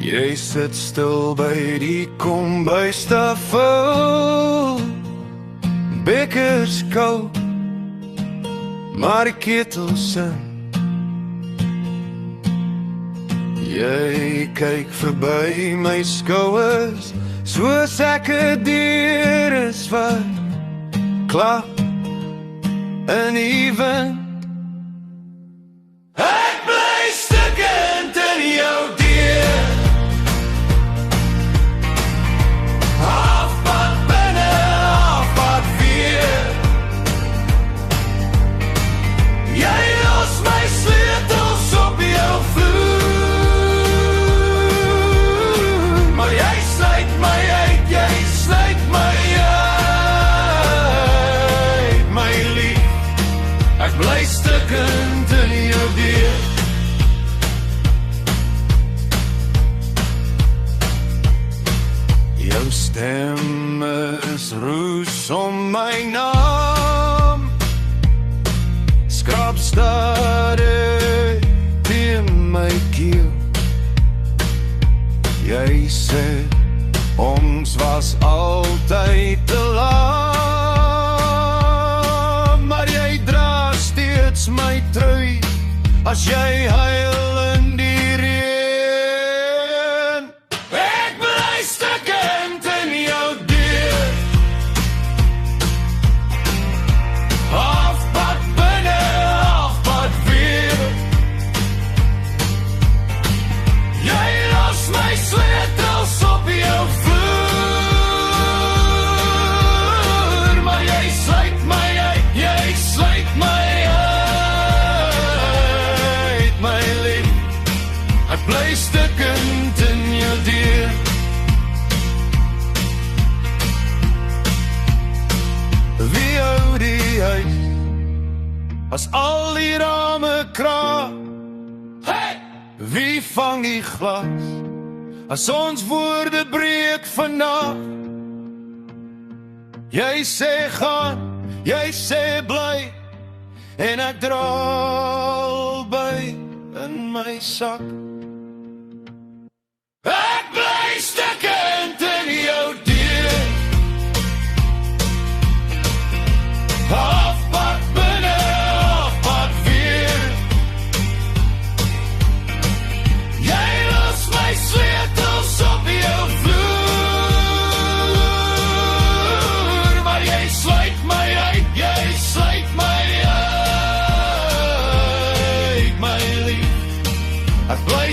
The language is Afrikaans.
Jy sit stil by die kombuistafel, bekers koud, maar die ketel sin. Jy kyk verby my skouers, soos ek 'n dier is wat klap in die wind. Ek bly stukkend in jou deur, halfpad binne, halfpad weer. Jy los my sleutels op jou vloer, maar jy sluit my uit, jy sluit my uit, my lief. Ek bly stukkend in jou deur. Jou stem is roes om my naam, skrap stadig teen my keel. Jy sê, ons was altyd te laat, maar jy dra steeds my trui, as jy huil in die reën. Ek bly stukkend in jou deur, halfpad binne, halfpad weer. Jy los my sleutels op jou vloer, maar jy sluit my uit, jy sluit my uit, my lief. Ek bly stukkend in jou deur. Wie hou die huis, as al die rame kraak? Hey! Wie vang die glas, as ons woorde breek vandag? Jy sê gaan, jy sê bly, en ek draal by in my sak. Ek bly stukkend in jou deur, halfpad binne, halfpad weer. Jy los my sleutels op jou vloer, maar jy sluit my uit, jy sluit my uit, my lief. Ek bly